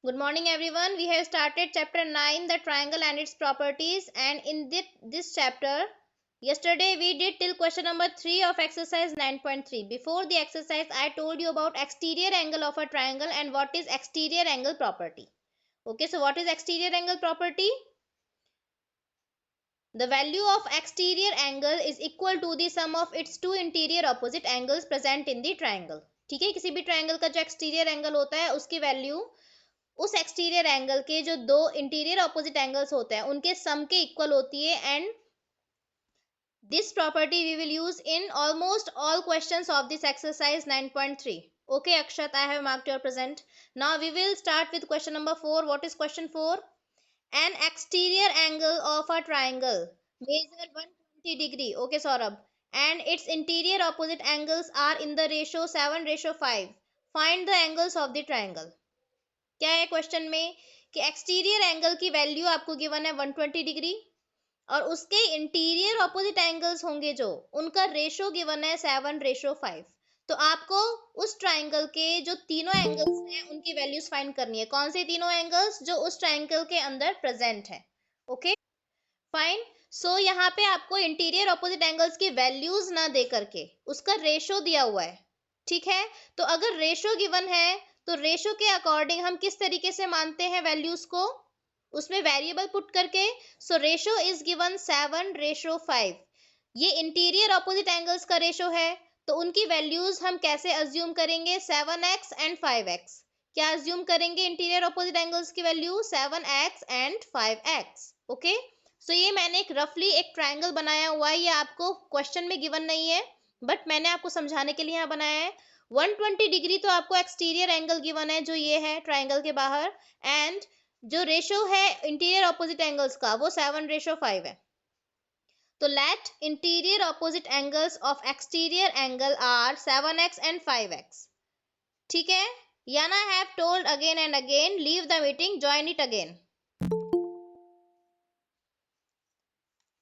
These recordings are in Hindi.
Good morning, everyone. We have started chapter 9, the triangle and its properties. And in this chapter, yesterday we did till question number 3 of exercise 9.3. Before the exercise, I told you about exterior angle of a triangle and what is exterior angle property. Okay, so what is exterior angle property? The value of exterior angle is equal to the sum of its two interior opposite angles present in the triangle. ठीक है, किसी भी ट्रायंगल का जो एक्सटीरियर एंगल होता है उसकी वैल्यू उस एक्सटीरियर एंगल के जो दो इंटीरियर ऑपोजिट एंगल्स होते हैं उनके सम के इक्वल होती है and this property we will use in almost all questions of this exercise 9.3. Okay, Akshat, I have marked your present. Now we will start with question number 4. What is question 4? An exterior angle of a triangle measure 120 degree. Okay, Saurabh. And its interior opposite angles are in the ratio 7:5. Find the angles of the triangle. क्या है क्वेश्चन में कि एक्सटीरियर एंगल की वैल्यू आपको गिवन है 120 डिग्री और उसके इंटीरियर ऑपोजिट एंगल्स होंगे जो उनका रेशो गिवन है 7:5. तो आपको उस ट्राइंगल के जो तीनों एंगल्स हैं उनकी वैल्यूज फाइंड करनी है. कौन से तीनों एंगल्स जो उस ट्राइंगल के अंदर प्रेजेंट है. Okay, fine. सो यहाँ पे आपको इंटीरियर ऑपोजिट एंगल्स की वैल्यूज ना दे करके उसका रेशो दिया हुआ है. ठीक है, तो अगर रेशो गिवन है तो रेशो के अकॉर्डिंग हम किस तरीके से मानते हैं वैल्यूज को, उसमें वेरिएबल पुट करके. सो रेशो इज गिवन 7:5. ये इंटीरियर ऑपोजिट एंगल्स का रेशो है तो उनकी वैल्यूज हम कैसे अज्यूम करेंगे 7x एंड 5x. क्या अज्यूम करेंगे इंटीरियर ऑपोजिट एंगल्स की value 7x and 5x. Okay, so ये मैंने एक रफली एक ट्राइंगल बनाया हुआ है. ये आपको क्वेश्चन में गिवन नहीं है बट मैंने आपको समझाने के लिए यहाँ बनाया है. 120 डिग्री तो आपको एक्सटीरियर एंगल गिवन है जो ये है ट्राइंगल के बाहर एंड जो रेशो है इंटीरियर ऑपोजिट एंगल्स का वो 7:5 है. तो let interior opposite angles of exterior angle are 7x and 5x. ठीक है, याना have told again and again, leave the meeting, join it again.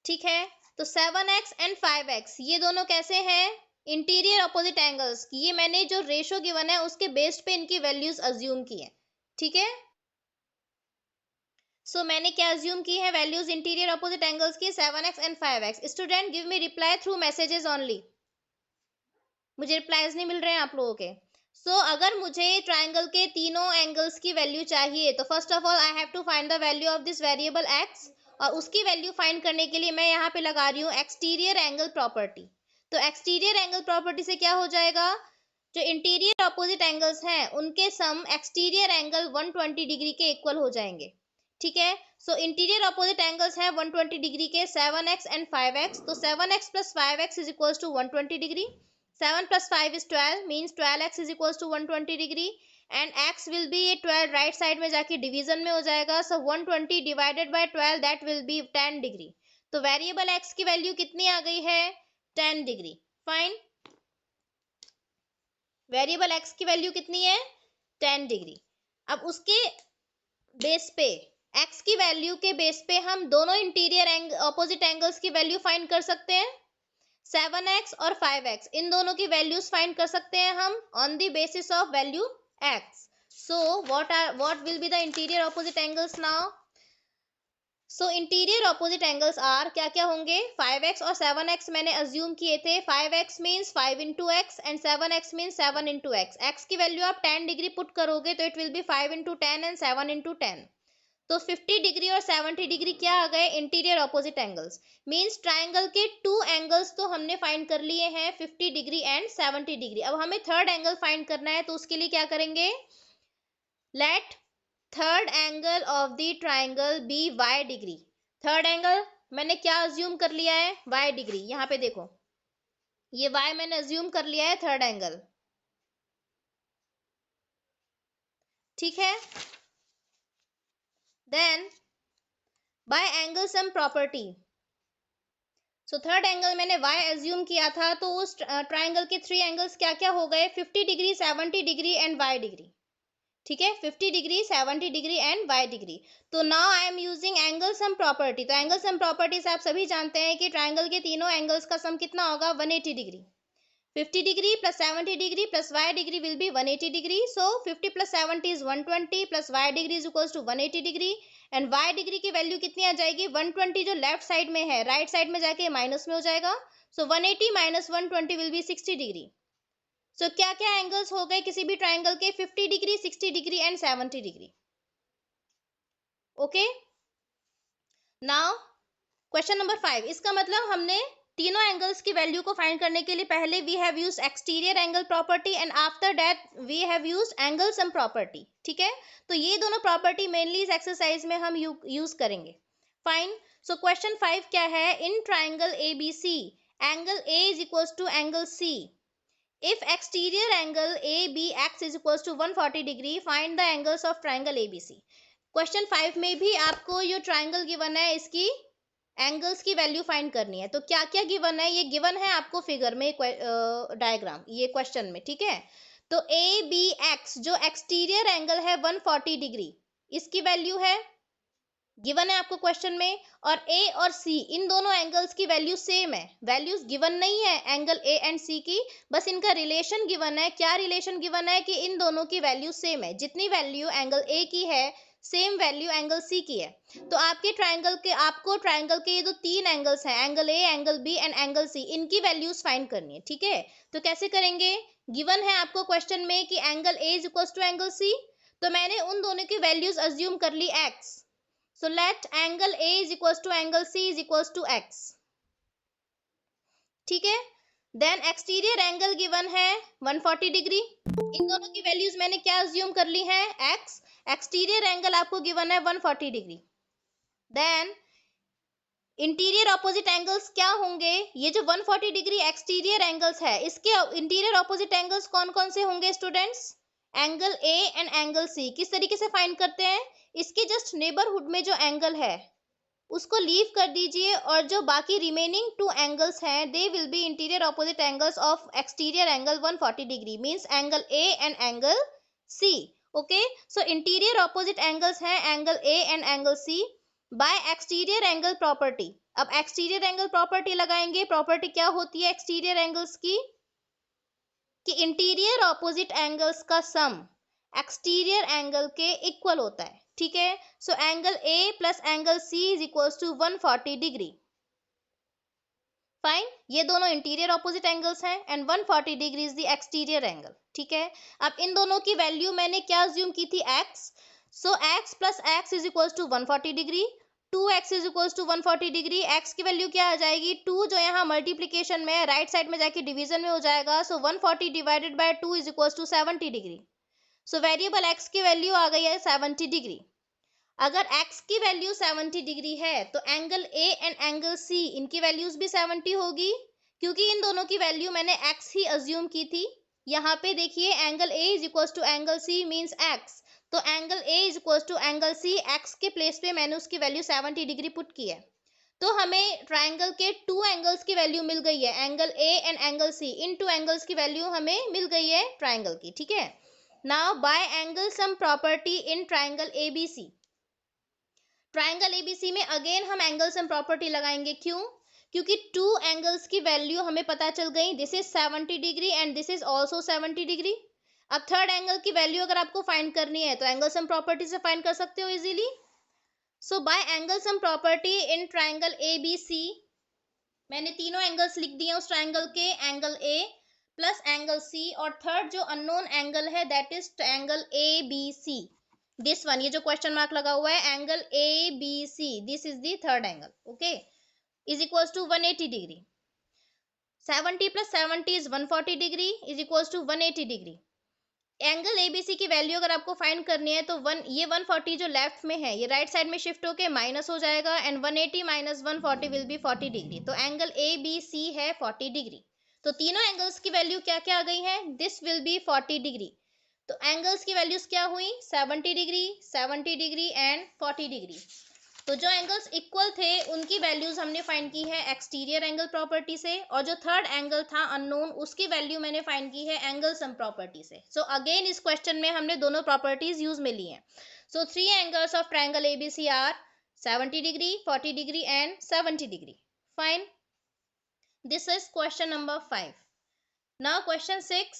ठीक है, तो 7x एंड 5x ये दोनों कैसे हैं इंटीरियर ऑपोजिट एंगल्स. ये मैंने जो रेशो गिवन है उसके बेस्ड पे इनकी वैल्यूज अज्यूम की है. ठीक है, सो मैंने क्या अज्यूम की है वैल्यूज इंटीरियर ऑपोजिट एंगल्स की 7x and 5x. Student give me reply through messages only. मुझे रिप्लाईज नहीं मिल रहे हैं आप लोगों के. सो अगर मुझे ट्राइंगल के तीनों एंगल्स की वैल्यू चाहिए तो first of all I have to find the value of this variable x और उसकी वैल्यू फाइंड करने के लिए मैं यहाँ पे लगा रही हूँ एक्सटीरियर एंगल प्रॉपर्टी. तो एक्सटीरियर एंगल प्रॉपर्टी से क्या हो जाएगा, जो इंटीरियर ऑपोजिट एंगल्स हैं उनके सम एक्सटीरियर एंगल 120 डिग्री के इक्वल हो जाएंगे. ठीक है, सो इंटीरियर ऑपोजिट एंगल्स हैं 120 डिग्री के 7x एंड 5x. तो 7x plus 5x is equal to 120 degree. 7 plus 5 is 12 means 12x is equals to 120 degree and x will be 12 right side में जाके डिवीजन में हो जाएगा. सो 120 divided by 12 that will be 10 degree. तो वेरिएबल x की वैल्यू कितनी आ गई है 10 डिग्री. फाइन, वेरिएबल x की वैल्यू कितनी है 10 डिग्री. अब उसके बेस पे x की वैल्यू के बेस पे हम दोनों इंटीरियर ऑपोजिट एंगल्स की वैल्यू फाइंड कर सकते हैं. 7x और 5x इन दोनों की वैल्यूज फाइंड कर सकते हैं हम on the basis of value x. So what will be the interior opposite angles now. So interior opposite angles are क्या क्या होंगे 5x और 7x मैंने अज्यूम किए थे. 5x means 5 into x and 7x means 7 into x. X की वैल्यू आप 10 डिग्री पुट करोगे तो it will B 5 into 10 and 7 into 10. तो 50 डिग्री और 70 डिग्री क्या आ गए interior opposite angles. Means triangle के टू एंगल्स तो हमने फाइंड कर लिए हैं 50 डिग्री एंड 70 डिग्री. अब हमें थर्ड एंगल फाइंड करना है तो उसके लिए क्या करेंगे, let third angle of the triangle be y degree. Third angle मैंने क्या अज्यूम कर लिया है y डिग्री. यहाँ पे देखो ये y मैंने अज्यूम कर लिया है थर्ड एंगल. ठीक है, then by angle sum property. So third angle मैंने y एज्यूम किया था तो उस ट्राइंगल के थ्री एंगल्स क्या क्या हो गए 50 degree 70 degree and y degree. ठीक है, 50 degree 70 degree and y degree. तो now I am using angle sum property. तो एंगल सम प्रॉपर्टी से आप सभी जानते हैं कि ट्राइंगल के तीनों एंगल्स का सम कितना होगा 180 degree. 50 degree plus 70 degree plus y degree will be 180 degree. So 50 plus 70 is 120 plus y degree is equals to 180 degree. And y degree की वैल्यू कितनी आ जाएगी? 120 जो लेफ्ट साइड में है, राइट साइड में जाके माइनस में हो जाएगा. सो 180 माइनस 120 विल बी 60 डिग्री. सो क्या क्या एंगल्स हो गए किसी भी ट्राइंगल के? 50 degree, 60 degree and 70 degree. Okay, now question number 5. इसका मतलब हमने तीनों एंगल्स की वैल्यू को फाइंड करने के लिए पहले we have used exterior angle property and after that we have used angle sum property. ठीक है, तो ये दोनों प्रॉपर्टी मेनली इस एक्सरसाइज में हम यूज करेंगे. फाइन. सो क्वेश्चन 5 क्या है? In triangle ABC angle A is equals to angle C. If exterior angle ABX is equals to 140 degree, find the angles of triangle ABC. Question 5 में भी आपको जो ट्राइंगल गिवन है इसकी एंगल्स की वैल्यू फाइंड करनी है. तो क्या क्या गिवन है? ये गिवन है आपको फिगर में डायग्राम, ये क्वेश्चन में. ठीक है, तो ABX जो एक्सटीरियर एंगल है 140 डिग्री, इसकी वैल्यू है गिवन है आपको क्वेश्चन में. और ए और सी इन दोनों एंगल्स की वैल्यू सेम है. वैल्यूज गिवन नहीं है एंगल ए एंड सी की, बस इनका रिलेशन गिवन है. क्या रिलेशन गिवन है? कि इन दोनों की वैल्यू सेम है. जितनी वैल्यू एंगल ए की है सेम वैल्यू एंगल सी की है. तो आपको ट्राइंगल के ये जो तीन एंगल्स हैं, angle A, angle B and angle C, इनकी वैल्यूज फाइंड करनी है. ठीक है, तो कैसे करेंगे? गिवन है आपको क्वेश्चन में कि angle A is equal to angle C, तो मैंने उन दोनों की वैल्यूज अज्यूम कर ली x. So let angle A is equals to angle C is equals to x. ठीक है, then exterior angle given है 140 डिग्री. इन दोनों की वैल्यूज मैंने क्या अज्यूम कर ली है? x. एक्सटीरियर एंगल आपको गिवन है 140 degree. Then interior opposite angles क्या होंगे? ये जो 140 डिग्री एक्सटीरियर एंगल्स है, इसके इंटीरियर ऑपोजिट एंगल्स कौन कौन से होंगे students? Angle A and angle C. किस तरीके से फाइंड करते हैं? इसके जस्ट नेबरहुड में जो एंगल है उसको लीव कर दीजिए, और जो बाकी रिमेनिंग टू एंगल्स हैं they will be interior opposite angles of exterior angle 140 degree, means angle A and angle C. Okay, so interior opposite angles हैं angle A and angle C by exterior angle property. अब एक्सटीरियर एंगल प्रॉपर्टी लगाएंगे. प्रॉपर्टी क्या होती है एक्सटीरियर एंगल्स की? कि इंटीरियर ऑपोजिट एंगल्स का सम एक्सटीरियर एंगल के इक्वल होता है. ठीक है, so angle A plus angle C is equals to 140 degree. Fine, ये दोनों इंटीरियर ऑपोजिट एंगल्स हैं and 140 degree is the exterior angle. ठीक है, अब इन दोनों की वैल्यू मैंने क्या अज्यूम की थी? X. So x plus x is equals to 140 degree. 2x is equals to 140 degree. x की वैल्यू क्या आ जाएगी? 2 जो यहाँ मल्टीप्लीकेशन में है, राइट साइड में जाके डिवीजन में हो जाएगा. So 140 divided by 2 is equals to 70 degree. So variable x की वैल्यू आ गई है 70 डिग्री. अगर x की वैल्यू 70 डिग्री है तो angle a and angle c इनकी वैल्यूज भी 70 होगी, क्योंकि इन दोनों की वैल्यू मैंने x ही अज्यूम की थी. यहाँ पे देखिए angle a is equal to angle c means x. तो angle a is equal to angle c, x के प्लेस पे मैंने उसकी वैल्यू 70 डिग्री पुट की है. तो हमें ट्राइंगल के टू एंगल्स की वैल्यू मिल गई है, angle a and angle c. In two angles की वैल्यू हमें मिल गई है ट्राइंगल की. ठीक है, now bye angle sum property in triangle ABC. Triangle ABC में अगेन हम एंगल सम प्रॉपर्टी लगाएंगे. क्यों? क्योंकि टू एंगल्स की वैल्यू हमें पता चल गई. This is 70 degree and this is also 70 degree. अब थर्ड एंगल की वैल्यू अगर आपको फाइंड करनी है तो एंगल सम प्रॉपर्टी से फाइंड कर सकते हो easily. So by angle sum property in triangle ABC मैंने तीनों एंगल्स लिख दिए उस ट्राइंगल के, angle A plus angle C, और थर्ड जो अननोन एंगल है that is angle A B C. This one, ये जो क्वेश्चन मार्क लगा हुआ है angle A B C, this is the third angle. Okay, is equals to 180 degree. 70 plus 70 is 140 degree is equals to 180 degree. Angle ABC की वैल्यू अगर आपको फाइंड करनी है तो ये 140 जो लेफ्ट में है ये राइट साइड में शिफ्ट होके माइनस हो जाएगा, and 180 minus 140 will be 40 degree. तो एंगल ए बी सी है 40 डिग्री. तो तीनों एंगल्स की वैल्यू क्या क्या आ गई है? This will be 40 degree. तो एंगल्स की वैल्यूज क्या हुई? 70 डिग्री, 70 डिग्री एंड 40 डिग्री. तो जो एंगल्स इक्वल थे उनकी वैल्यूज हमने फाइंड की है एक्सटीरियर एंगल प्रॉपर्टी से, और जो थर्ड एंगल था अननोन उसकी वैल्यू मैंने फाइंड की है एंगल सम प्रॉपर्टी से. सो अगेन इस क्वेश्चन में हमने दोनों प्रॉपर्टीज यूज में ली हैं. So three angles of triangle ABC are 70 degree, 40 degree and 70 degree. Fine, this is question number 5. Now question 6,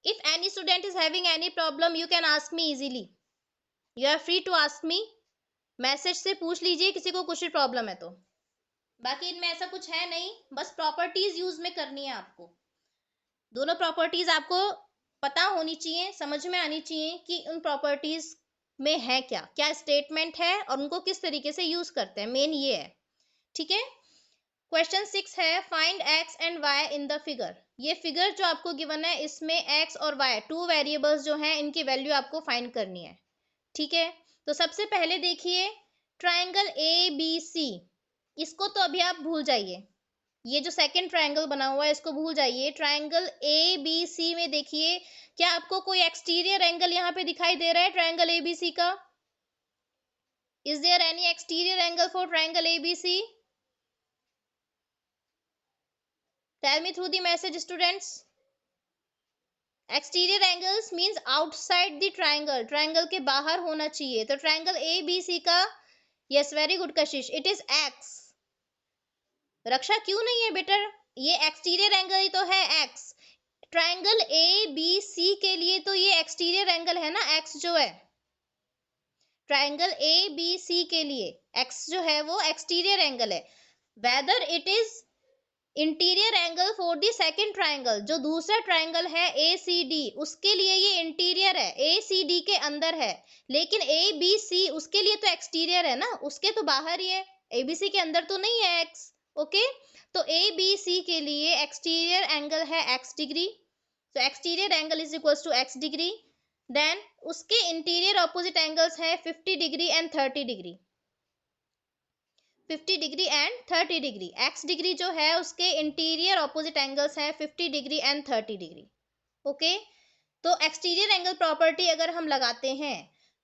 if any student is having any problem you can ask me easily, you are free to ask me, message से पूछ लीजिए किसी को कुछ भी प्रॉब्लम है तो। बाकी इनमें ऐसा कुछ है नहीं, बस प्रॉपर्टीज यूज में करनी है आपको। दोनों प्रॉपर्टीज आपको पता होनी चाहिए, समझ में आनी चाहिए कि उन प्रॉपर्टीज में है क्या क्या स्टेटमेंट है और उनको किस तरीके से यूज करते हैं, मेन ये है। ठीक है। क्वेश्चन 6 है, find x and y in the figure. ये फिगर जो आपको गिवन है इसमें एक्स और वाई टू वेरिएबल्स जो हैं इनकी वैल्यू आपको फाइंड करनी है। ठीक है। तो सबसे पहले देखिए ट्राइंगल ए बी सी, इसको तो अभी आप भूल जाइए, ये जो सेकंड ट्राइंगल बना हुआ है इसको भूल जाइए। ट्राइंगल ए बी सी में देखिए क्या आपको कोई एक्सटीरियर एंगल यहाँ पे दिखाई दे रहा है ट्राइंगल ए बी सी का? Is there any exterior angle for triangle A B C? Tell me through the message students. Exterior angles means outside the triangle, triangle के बाहर होना चाहिए। तो ट्राइंगल ए बी सी का, yes very good Kashish, it is x. रक्षा क्यों नहीं है बेटा, ये एक्सटीरियर एंगल ही तो है x. Triangle A B C के लिए तो ये एक्सटीरियर एंगल है ना एक्स जो है, ट्राइंगल ए बी सी के लिए एक्स जो है वो एक्सटीरियर एंगल है। Whether it is interior angle for the second triangle, जो दूसरा ट्राइंगल है ए सी डी, उसके लिए ये इंटीरियर है, ए सी डी के अंदर है। लेकिन ए बी सी उसके लिए तो एक्सटीरियर है ना, उसके तो बाहर ही है, ए बी सी के अंदर तो नहीं है एक्स। ओके, तो ए बी सी के लिए एक्सटीरियर एंगल है एक्स डिग्री, तो exterior angle is equals to x degree. Then उसके इंटीरियर ऑपोजिट एंगल्स है 50 degree and 30 degree, 50 degree and 30 degree. X degree जो है उसके इंटीरियर ऑपोजिट एंगल्स हैं 50 डिग्री एंड 30 डिग्री। ओके, तो एक्सटीरियर एंगल प्रॉपर्टी अगर हम लगाते हैं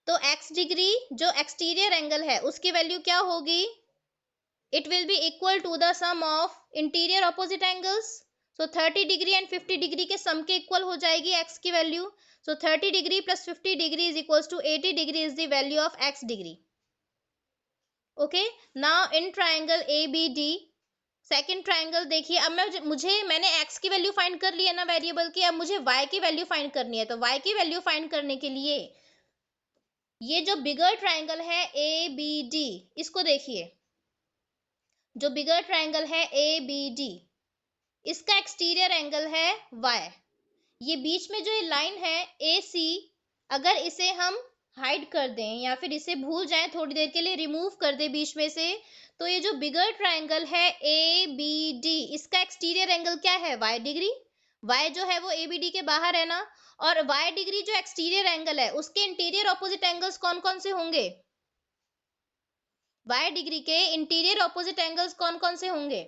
तो एक्स डिग्री जो एक्सटीरियर एंगल है उसकी वैल्यू क्या होगी? It will be equal to the sum of interior opposite angles. So 30 degree and 50 degree के सम के इक्वल हो जाएगी एक्स की value. So 30 degree plus 50 degree is equal to 80 degree is the value of x degree. Okay, now in triangle A B D, second triangle देखिए, अब मैंने x की वैल्यू फाइंड कर ली है ना वेरिएबल की, अब मुझे y की वैल्यू फाइंड करनी है। तो y की वैल्यू फाइंड करने के लिए ये जो बिगर ट्राइंगल है ए बी डी, इसको देखिए, जो बिगर ट्राइंगल है ए बी डी, इसका एक्सटीरियर एंगल है y। ये बीच में जो ये लाइन है ए सी, अगर इसे हम हाइड कर दें या फिर इसे भूल जाएं, थोड़ी देर के लिए रिमूव कर दें बीच में से, तो ये जो बिगर ट्राइंगल है ए बी डी, इसका एक्सटीरियर एंगल क्या है? y degree. y जो है वो ए बी डी के बाहर है ना, और y डिग्री जो एक्सटीरियर एंगल है उसके इंटीरियर ऑपोजिट एंगल्स कौन कौन से होंगे? y डिग्री के इंटीरियर ऑपोजिट एंगल्स कौन कौन से होंगे?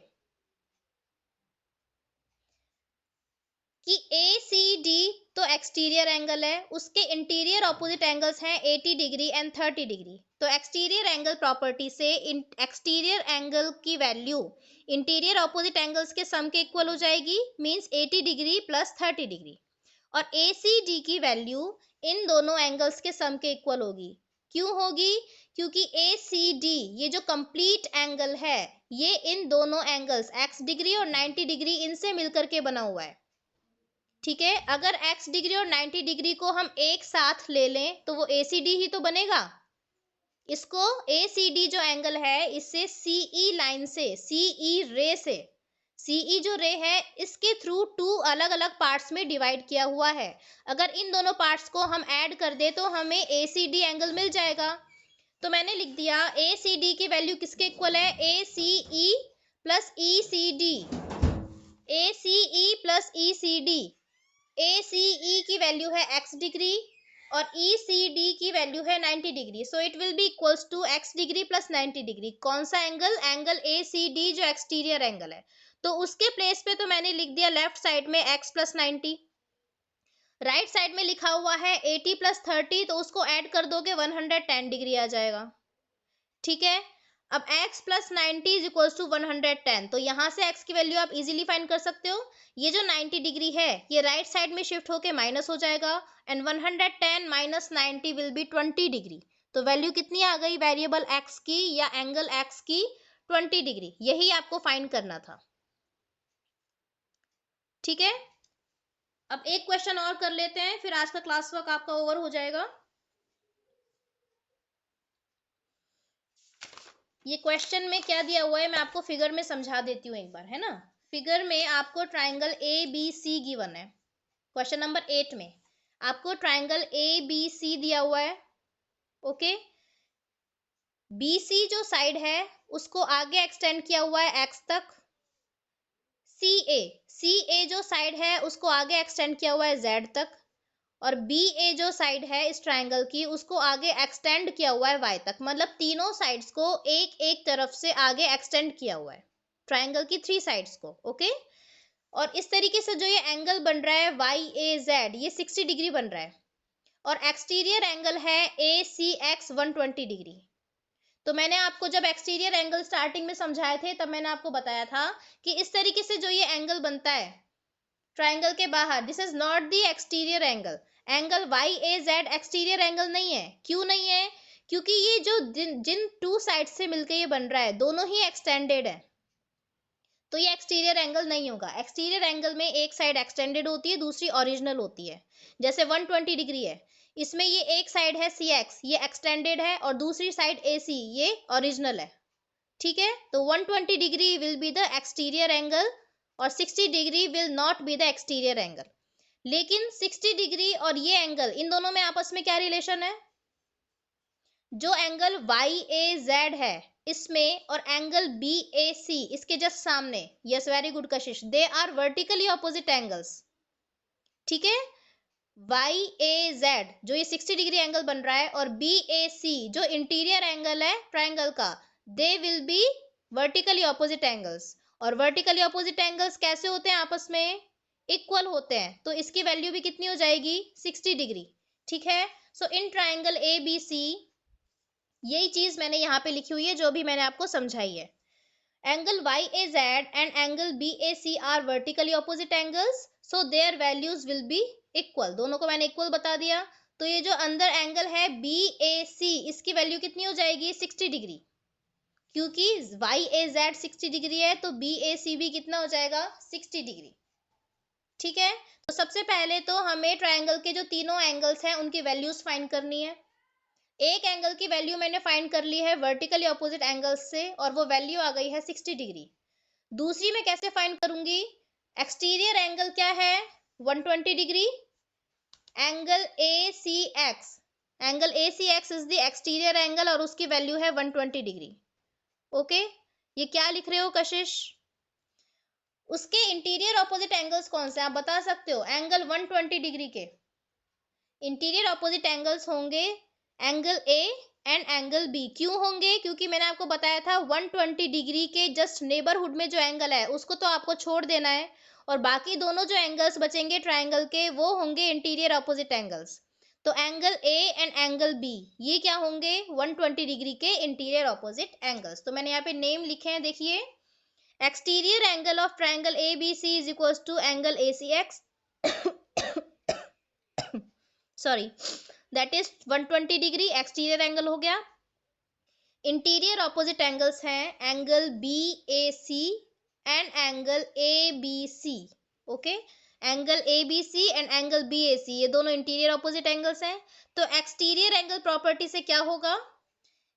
कि ए सी डी तो एक्सटीरियर एंगल है, उसके इंटीरियर ऑपोजिट एंगल्स हैं 80 डिग्री एंड 30 डिग्री। तो एक्सटीरियर एंगल प्रॉपर्टी से एक्सटीरियर एंगल की वैल्यू इंटीरियर ऑपोजिट एंगल्स के सम के इक्वल हो जाएगी, मींस 80 डिग्री प्लस 30 डिग्री। और ए सी डी की वैल्यू इन दोनों एंगल्स के सम के इक्वल होगी। क्यों होगी? क्योंकि ए सी डी ये जो कंप्लीट एंगल है ये इन दोनों एंगल्स एक्स डिग्री और 90 डिग्री इनसे मिलकर के बना हुआ है। ठीक है, अगर x डिग्री और 90 डिग्री को हम एक साथ ले लें तो वो ACD ही तो बनेगा। इसको ACD जो एंगल है इससे CE लाइन से, CE रे से, CE जो रे है इसके थ्रू टू अलग अलग पार्ट्स में डिवाइड किया हुआ है। अगर इन दोनों पार्ट्स को हम ऐड कर दे तो हमें ACD एंगल मिल जाएगा। तो मैंने लिख दिया ACD की वैल्यू किसके इक्वल है? ACE plus ECD, ACE plus ECD। ACE की वैल्यू है x डिग्री और ECD की वैल्यू है 90 degree. So it will be equals to x degree plus 90 degree. कौन सा एंगल? एंगल ACD जो एक्सटीरियर एंगल है। तो उसके प्लेस पे तो मैंने लिख दिया लेफ्ट साइड में x प्लस 90, राइट साइड में लिखा हुआ है 80 प्लस 30, तो उसको ऐड कर दोगे 110 डिग्री आ जाएगा। ठीक है, अब x plus 90 is equal to 110, तो यहाँ से x की वैल्यू आप इजीली फाइंड कर सकते हो। ये जो 90 डिग्री है ये राइट साइड में शिफ्ट होके माइनस हो जाएगा and 110 minus 90 will be 20 degree. तो वैल्यू कितनी आ गई वेरिएबल x की या एंगल x की? 20 डिग्री। यही आपको फाइंड करना था। ठीक है, अब एक क्वेश्चन और कर लेते हैं, फिर आज का क्लास वर्क आपका ओवर हो जाएगा। ये क्वेश्चन में क्या दिया हुआ है मैं आपको फिगर में समझा देती हूँ एक बार, है ना। फिगर में आपको triangle A B C given है। क्वेश्चन नंबर 8 में आपको ट्राइंगल ए बी सी दिया हुआ है। ओके, बी सी जो साइड है उसको आगे एक्सटेंड किया हुआ है एक्स तक। सी ए जो साइड है उसको आगे एक्सटेंड किया हुआ है जेड तक। और बी ए जो साइड है इस ट्राइंगल की उसको आगे एक्सटेंड किया हुआ है वाई तक। मतलब तीनों साइड्स को एक एक तरफ से आगे एक्सटेंड किया हुआ है ट्राइंगल की 3 साइड्स को। ओके, और इस तरीके से जो ये एंगल बन रहा है वाई ए जेड, ये 60 डिग्री बन रहा है। और एक्सटीरियर एंगल है ए सी एक्स 120 डिग्री। तो मैंने आपको जब एक्सटीरियर एंगल स्टार्टिंग में समझाए थे तब मैंने आपको बताया था कि इस तरीके से जो ये एंगल बनता है ट्राइंगल के बाहर, this is not the exterior angle. Angle Y A Z exterior angle नहीं है। क्यों नहीं है? क्योंकि ये जो जिन 2 साइड से मिलकर ये बन रहा है दोनों ही एक्सटेंडेड है, तो ये एक्सटीरियर एंगल नहीं होगा। एक्सटीरियर एंगल में एक साइड एक्सटेंडेड होती है, दूसरी ओरिजिनल होती है। जैसे 120 डिग्री है, इसमें ये एक साइड है सी एक्स, ये एक्सटेंडेड है, और दूसरी साइड ए सी, ये ओरिजिनल है। ठीक है, तो 120 degree will be the exterior angle और 60 degree will not be the exterior angle. लेकिन 60 डिग्री और ये एंगल, इन दोनों में आपस में क्या रिलेशन है? जो एंगल वाई ए जेड है इसमें और एंगल बी ए सी इसके जस्ट सामने, yes very good Kashish, they are vertically opposite angles. ठीक है, वाई ए जेड जो ये 60 डिग्री एंगल बन रहा है और बी ए सी जो इंटीरियर एंगल है ट्राइंगल का, दे will B vertically opposite angles. और वर्टिकली ऑपोजिट एंगल्स कैसे होते हैं? आपस में इक्वल होते हैं, तो इसकी वैल्यू भी कितनी हो जाएगी? 60 डिग्री। ठीक है, सो इन ट्राइंगल ए बी सी, यही चीज मैंने यहाँ पे लिखी हुई है जो भी मैंने आपको समझाई है। Angle Y A Z and angle B A C are vertically opposite angles, so their values will be equal. दोनों को मैंने इक्वल बता दिया। तो ये जो अंदर एंगल है बी ए सी, इसकी वैल्यू कितनी हो जाएगी? 60 डिग्री। क्योंकि वाई ए जेड 60 डिग्री है तो बी ए सी भी कितना हो जाएगा? 60 डिग्री। ठीक है, तो सबसे पहले तो हमें ट्राइंगल के जो तीनों एंगल्स हैं उनकी वैल्यूज फाइंड करनी है। एक एंगल की वैल्यू मैंने फाइंड कर ली है वर्टिकली ऑपोजिट एंगल्स से, और वो वैल्यू आ गई है 60 डिग्री। दूसरी मैं कैसे फाइंड करूंगी? एक्सटीरियर एंगल क्या है? 120 degree. Angle A C X, angle A C X is the exterior angle और उसकी वैल्यू है 120 डिग्री। ओके, ये क्या लिख रहे हो कशिश? उसके इंटीरियर ऑपोजिट एंगल्स कौन से आप बता सकते हो? एंगल 120 डिग्री के इंटीरियर ऑपोजिट एंगल्स होंगे angle A and angle B. क्यों होंगे? क्योंकि मैंने आपको बताया था 120 डिग्री के जस्ट नेबरहुड में जो एंगल है उसको तो आपको छोड़ देना है, और बाकी दोनों जो एंगल्स बचेंगे ट्राइंगल के वो होंगे इंटीरियर ऑपोजिट एंगल्स। तो angle A and angle B ये क्या होंगे? 120 डिग्री के इंटीरियर ऑपोजिट एंगल्स। तो मैंने यहाँ पे नेम लिखे हैं, देखिए। Exterior angle of triangle A B C is equal to angle A C X, sorry, that is 120 degree exterior angle हो गया। इंटीरियर ऑपोजिट एंगल्स हैं angle B A C and angle A B C. Okay, angle A B C and angle B A C ये दोनों इंटीरियर ऑपोजिट एंगल्स हैं। तो एक्सटीरियर एंगल प्रॉपर्टी से क्या होगा?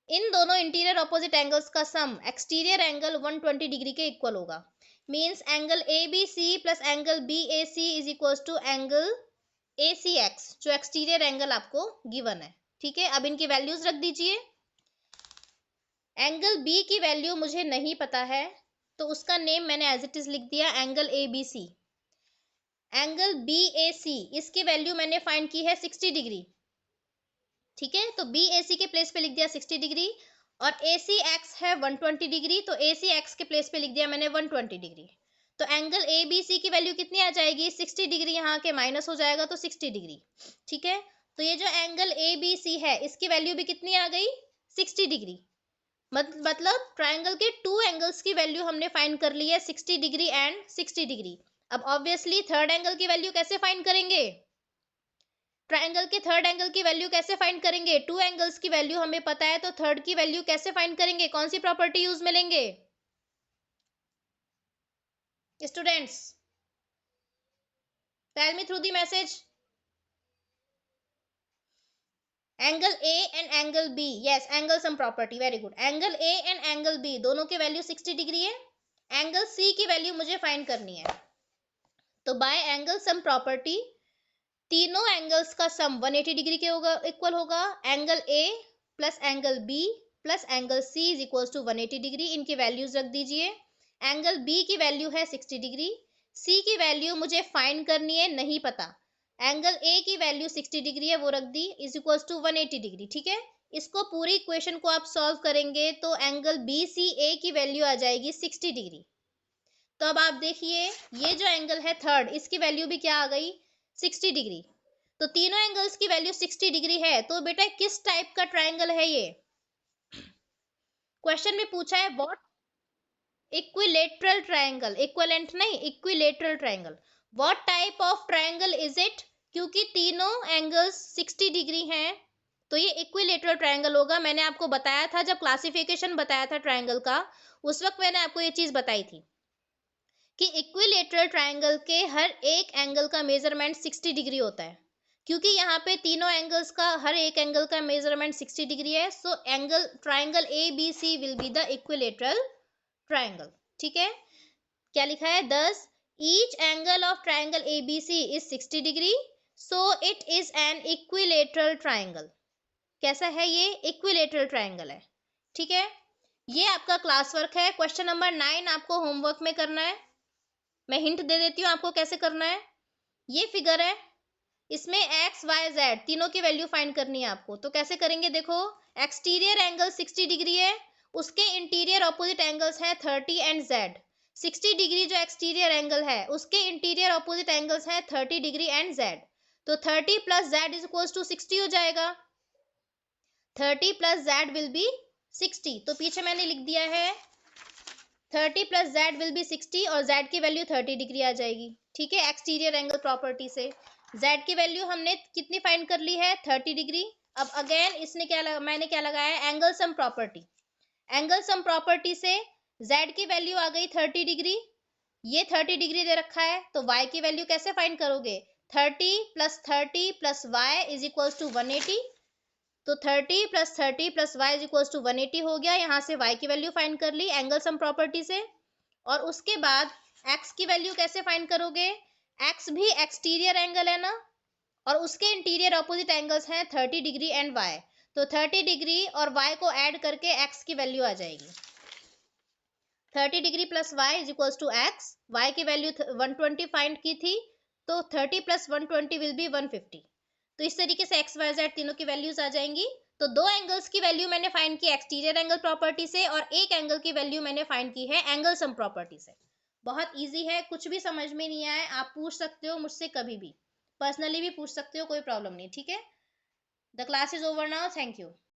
इन दोनों इंटीरियर ऑपोजिट एंगल्स का सम एक्सटीरियर एंगल 120 डिग्री के इक्वल होगा। Means angle A B C plus angle B A C is equal to angle A C X जो एक्सटीरियर एंगल आपको गिवन है। ठीक है, अब इनकी वैल्यूज रख दीजिए। एंगल बी की वैल्यू मुझे नहीं पता है तो उसका नेम मैंने एज इट इज लिख दिया angle A B C. Angle B A C इसकी वैल्यू मैंने फाइंड की है 60 डिग्री। ठीक है, तो बी ए सी के प्लेस पे लिख दिया 60 डिग्री, और ए सी एक्स है 120 डिग्री तो ए सी एक्स के प्लेस पे लिख दिया मैंने 120 डिग्री। तो एंगल ए बी सी की वैल्यू कितनी आ जाएगी? 60 डिग्री, यहाँ के माइनस हो जाएगा तो 60 डिग्री। ठीक है, तो ये जो एंगल ए बी सी है इसकी वैल्यू भी कितनी आ गई? 60 डिग्री। मतलब ट्राइंगल के 2 एंगल्स की वैल्यू हमने फाइंड कर ली है 60 डिग्री एंड 60 डिग्री। अब ऑब्वियसली थर्ड एंगल की वैल्यू कैसे फाइंड करेंगे? ट्राइंगल के थर्ड एंगल की वैल्यू कैसे फाइंड करेंगे? 2 एंगल्स की वैल्यू हमें पता है तो थर्ड की वैल्यू कैसे फाइंड करेंगे? कौन सी प्रॉपर्टी यूज में लेंगे students? Tell me through the message. Angle A and angle B, yes angle sum property, very good. Angle A and angle B दोनों की वैल्यू 60 डिग्री है। एंगल सी की वैल्यू मुझे फाइंड करनी है। तो बाय एंगल सम प्रॉपर्टी तीनों एंगल्स का सम 180 डिग्री के होगा, इक्वल होगा। Angle A plus angle B plus angle C is equal to 180 degree. इनकी वैल्यूज रख दीजिए। एंगल बी की वैल्यू है 60 डिग्री, सी की वैल्यू मुझे फाइंड करनी है, नहीं पता। एंगल ए की वैल्यू 60 डिग्री है, वो रख दी, इज इक्वल टू 180 डिग्री। ठीक है, इसको पूरी इक्वेशन को आप सॉल्व करेंगे तो एंगल बी सी ए की वैल्यू आ जाएगी 60 डिग्री। तो अब आप देखिए, ये जो एंगल है थर्ड, इसकी वैल्यू भी क्या आ गई, 60 डिग्री। तो तीनों एंगल्स की वैल्यू 60 डिग्री है, तो बेटा किस टाइप का ट्राइंगल है ये? क्वेश्चन में पूछा है व्हाट इक्विलेटरल ट्राइंगल, इक्विवेलेंट नहीं, equilateral triangle. What type of triangle is it? क्योंकि तीनों एंगल्स 60 डिग्री हैं, तो ये इक्विलेटरल ट्राइंगल होगा। मैंने आपको बताया था जब क्लासिफिकेशन बताया था ट्राइंगल का, उस वक्त मैंने आपको ये चीज बताई थी कि इक्विलेटरल ट्राइंगल के हर एक एंगल का मेजरमेंट 60 डिग्री होता है। क्योंकि यहाँ पे तीनों एंगल्स का हर एक एंगल का मेजरमेंट 60 डिग्री है, so angle triangle A B C will be the equilateral triangle. ठीक है, क्या लिखा है, thus each angle of triangle A B C is 60 degree, so it is an equilateral triangle. कैसा है ये, इक्विलेटरल ट्राइंगल है। ठीक है, ये आपका क्लास वर्क है। क्वेश्चन नंबर 9 आपको होमवर्क में करना है। मैं हिंट दे देती हूँ आपको कैसे करना है। ये फिगर है, इसमें एक्स वाई जेड तीनों की वैल्यू फाइंड करनी है आपको। तो कैसे करेंगे, देखो एक्सटीरियर एंगल 60 डिग्री है, उसके इंटीरियर ऑपोजिट एंगल्स हैं 30 एंड जेड। 60 डिग्री जो एक्सटीरियर एंगल है, उसके इंटीरियर ऑपोजिट एंगल्स हैं 30 डिग्री एंड जेड। तो 30 plus Z is equal to 60 हो जाएगा। 30 प्लस जेड विल बी 60। तो पीछे मैंने लिख दिया है 30 प्लस जेड विल बी 60 और जेड की वैल्यू 30 डिग्री आ जाएगी। ठीक है, एक्सटीरियर एंगल प्रॉपर्टी से जेड की वैल्यू हमने कितनी फाइंड कर ली है, 30 डिग्री। अब अगेन इसने मैंने क्या लगाया है, angle sum property. Angle sum property से जेड की वैल्यू आ गई 30 डिग्री, ये 30 डिग्री दे रखा है, तो y की वैल्यू कैसे फाइंड करोगे, 30 plus y is equal to 180। तो 30 plus Y is equal to 180 हो गया। यहाँ से y की वैल्यू फाइंड कर ली एंगल सम प्रॉपर्टी से। और उसके बाद x की वैल्यू कैसे फाइंड करोगे, x भी एक्सटीरियर एंगल है ना, और उसके इंटीरियर ऑपोजिट एंगल्स हैं 30 डिग्री एंड y। तो 30 डिग्री और y को ऐड करके x की वैल्यू आ जाएगी। 30 degree plus y is equal to x, y की वैल्यू 120 फाइंड की थी, तो 30 प्लस 120 विल बी 150। तो इस तरीके से एक्स वाई जेड तीनों की वैल्यूज आ जाएंगी। तो दो एंगल्स की वैल्यू मैंने फाइंड की एक्सटीरियर एंगल प्रॉपर्टी से, और एक एंगल की वैल्यू मैंने फाइंड की है एंगल सम प्रॉपर्टी से। बहुत इजी है, कुछ भी समझ में नहीं आए आप पूछ सकते हो मुझसे कभी भी, पर्सनली भी पूछ सकते हो, कोई प्रॉब्लम नहीं। ठीक है, the class is over now, thank you.